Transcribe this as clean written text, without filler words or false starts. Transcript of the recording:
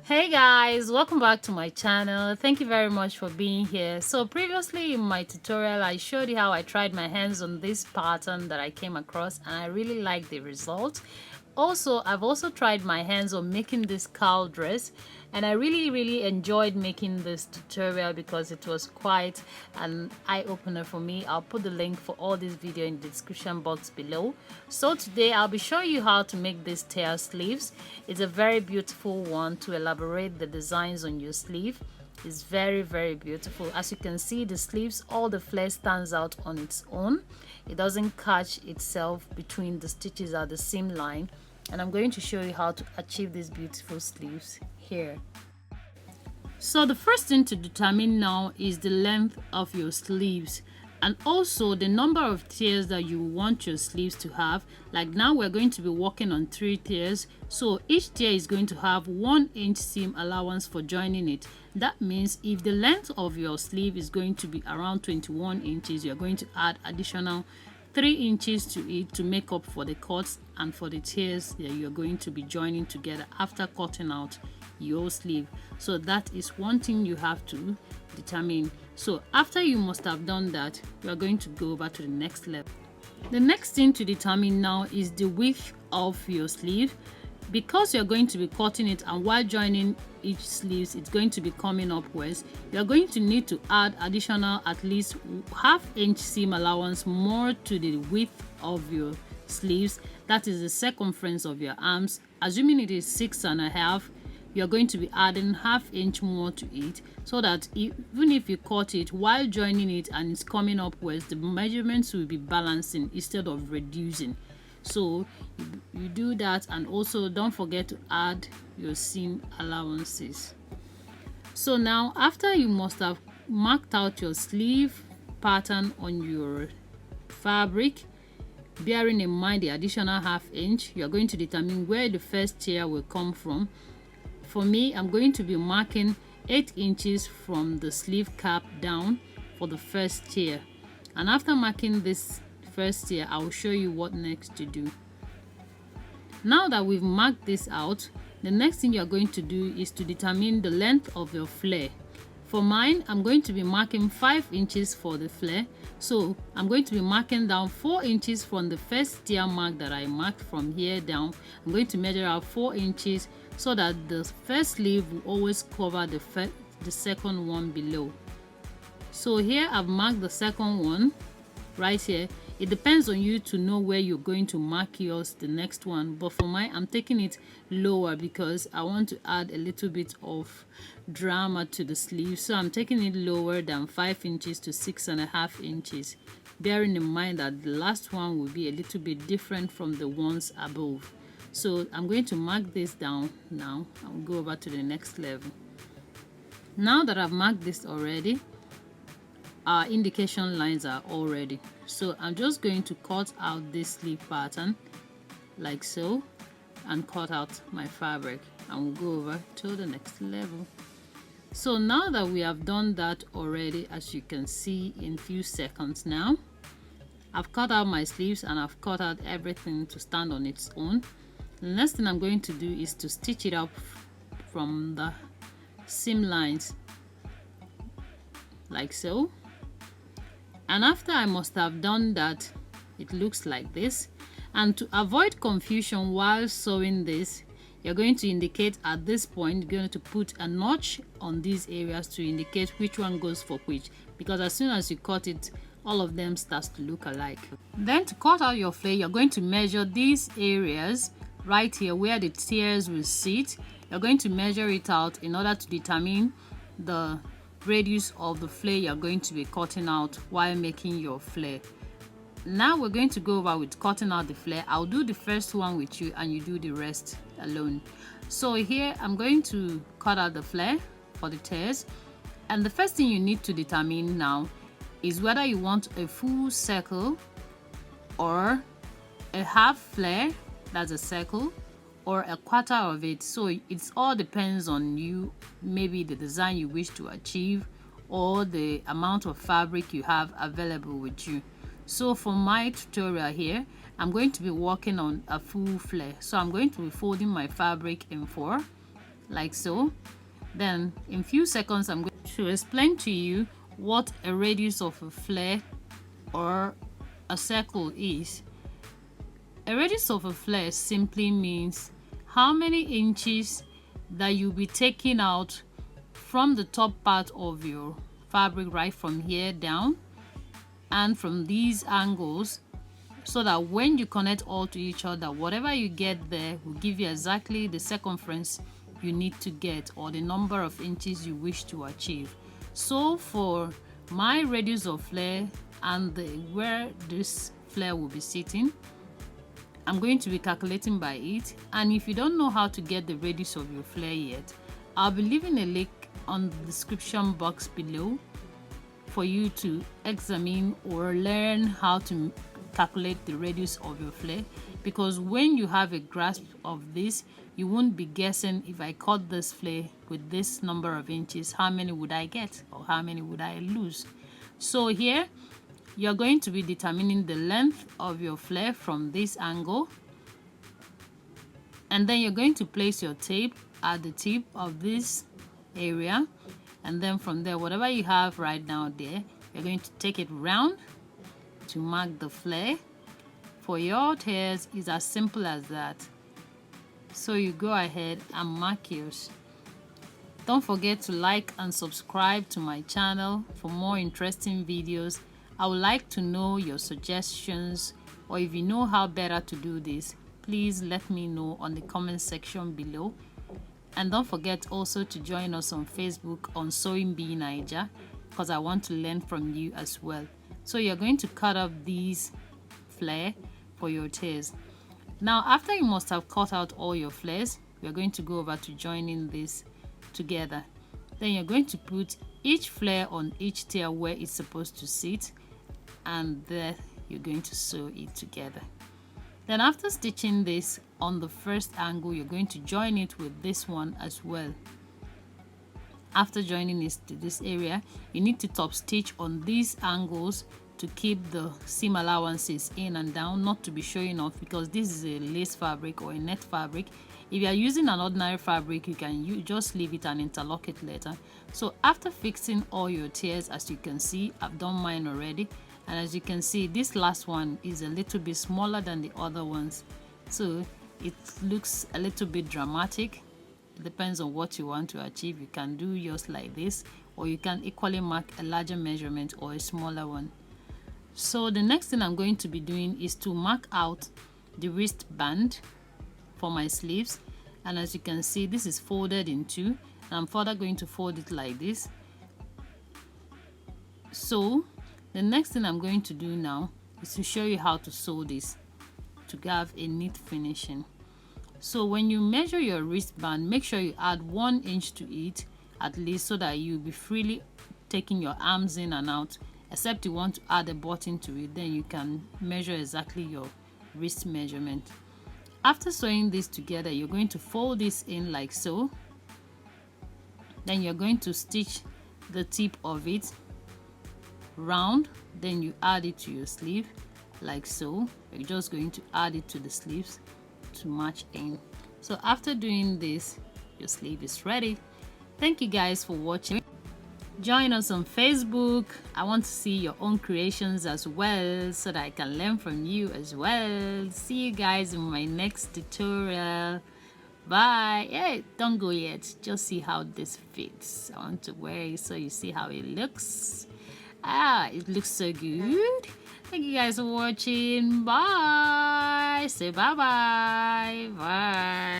Hey guys, welcome back to my channel. Thank you very much for being here. So previously in my tutorial I showed you how I tried my hands on this pattern that I came across, and I really like the result. Also, I've also tried my hands on making this cowl dress, and I really enjoyed making this tutorial because it was quite an eye-opener for me. I'll put the link for all this video in the description box below. So today I'll be showing you how to make this tear sleeves. It's a very beautiful one to elaborate the designs on your sleeve. It's very beautiful. As you can see, the sleeves, all the flare stands out on its own. It doesn't catch itself between the stitches at the seam line, and I'm going to show you how to achieve these beautiful sleeves here. So the first thing to determine now is the length of your sleeves, and also the number of tiers that you want your sleeves to have. Like now we're going to be working on 3 tiers, so each tier is going to have 1 inch seam allowance for joining it. That means if the length of your sleeve is going to be around 21 inches, you're going to add additional 3 inches to it to make up for the cuts and for the tiers that you're going to be joining together after cutting out your sleeve. So that is one thing you have to determine. So after you must have done that, we are going to go over to the next level. The next thing to determine now is the width of your sleeve. Because you're going to be cutting it, and while joining each sleeves it's going to be coming upwards, you're going to need to add additional at least ½ inch seam allowance more to the width of your sleeves. That is the circumference of your arms. Assuming it is 6.5, you're going to be adding ½ inch more to it, so that even if you cut it while joining it and it's coming upwards, the measurements will be balancing instead of reducing. So you do that, and also don't forget to add your seam allowances. So now after you must have marked out your sleeve pattern on your fabric, bearing in mind the additional ½ inch, you're going to determine where the first tier will come from. For me, I'm going to be marking 8 inches from the sleeve cap down for the first tier, and after marking this first tier, I will show you what next to do. Now that we've marked this out, the next thing you're going to do is to determine the length of your flare. For mine, I'm going to be marking 5 inches for the flare, so I'm going to be marking down 4 inches from the first tier mark that I marked from here down. I'm going to measure out 4 inches so that the first sleeve will always cover the second one below. So here I've marked the second one right here. It depends on you to know where you're going to mark yours the next one, but for mine I'm taking it lower because I want to add a little bit of drama to the sleeve. So I'm taking it lower than 5 inches to 6.5 inches, bearing in mind that the last one will be a little bit different from the ones above. So I'm going to mark this down now. I'll go over to the next level. Now that I've marked this already, our indication lines are all ready. So I'm just going to cut out this sleeve pattern like so, and cut out my fabric, and we'll go over to the next level. So now that we have done that already, as you can see in few seconds now, I've cut out my sleeves and I've cut out everything to stand on its own. The next thing I'm going to do is to stitch it up from the seam lines like so. And after I must have done that, it looks like this. And to avoid confusion while sewing this, you're going to indicate at this point, you're going to put a notch on these areas to indicate which one goes for which, because as soon as you cut it, all of them starts to look alike. Then to cut out your flare, you're going to measure these areas right here where the tiers will sit. You're going to measure it out in order to determine the radius of the flare you're going to be cutting out while making your flare. Now we're going to go over with cutting out the flare. I'll do the first one with you and you do the rest alone. So here I'm going to cut out the flare for the tears, and the first thing you need to determine now is whether you want a full circle or a half flare, that's a circle, or a quarter of it. So it all depends on you, maybe the design you wish to achieve or the amount of fabric you have available with you. So for my tutorial here, I'm going to be working on a full flare. So I'm going to be folding my fabric in 4, like so. Then in few seconds I'm going to explain to you what a radius of a flare or a circle is. A radius of a flare simply means how many inches that you'll be taking out from the top part of your fabric, right from here down and from these angles, so that when you connect all to each other, whatever you get there will give you exactly the circumference you need to get, or the number of inches you wish to achieve. So for my radius of flare and where this flare will be sitting, I'm going to be calculating by it. And if you don't know how to get the radius of your flare yet, I'll be leaving a link on the description box below for you to examine or learn how to calculate the radius of your flare, because when you have a grasp of this, you won't be guessing, if I cut this flare with this number of inches, how many would I get or how many would I lose. So here you're going to be determining the length of your flare from this angle, and then you're going to place your tape at the tip of this area, and then from there, whatever you have right now there, you're going to take it round to mark the flare. For your tears, it's as simple as that. So you go ahead and mark yours. Don't forget to like and subscribe to my channel for more interesting videos. I would like to know your suggestions, or if you know how better to do this, please let me know on the comment section below. And don't forget also to join us on Facebook on Sewing Bee Naija, because I want to learn from you as well. So you're going to cut up these flare for your tears. Now after you must have cut out all your flares, we're going to go over to joining this together. Then you're going to put each flare on each tear where it's supposed to sit, and there you're going to sew it together. Then after stitching this on the first angle, you're going to join it with this one as well. After joining this to this area, you need to top stitch on these angles to keep the seam allowances in and down, not to be showing off, because this is a lace fabric or a net fabric. If you are using an ordinary fabric, you just leave it and interlock it later. So after fixing all your tears, as you can see, I've done mine already, and as you can see, this last one is a little bit smaller than the other ones, so it looks a little bit dramatic. It depends on what you want to achieve. You can do yours like this, or you can equally mark a larger measurement or a smaller one. So the next thing I'm going to be doing is to mark out the wristband for my sleeves, and as you can see, this is folded in two, and I'm further going to fold it like this. So the next thing I'm going to do now is to show you how to sew this to have a neat finishing. So when you measure your wristband, make sure you add 1 inch to it at least, so that you'll be freely taking your arms in and out. Except you want to add a button to it, then you can measure exactly your wrist measurement. After sewing this together, you're going to fold this in like so. Then you're going to stitch the tip of it round, then you add it to your sleeve like so. You're just going to add it to the sleeves to match in. So after doing this, your sleeve is ready. Thank you guys for watching. Join us on Facebook. I want to see your own creations as well, so that I can learn from you as well. See you guys in my next tutorial. Bye. Hey, don't go yet, just see how this fits. I want to wear it so you see how it looks. It looks so good. Thank you guys for watching. Bye. Say bye bye. Bye.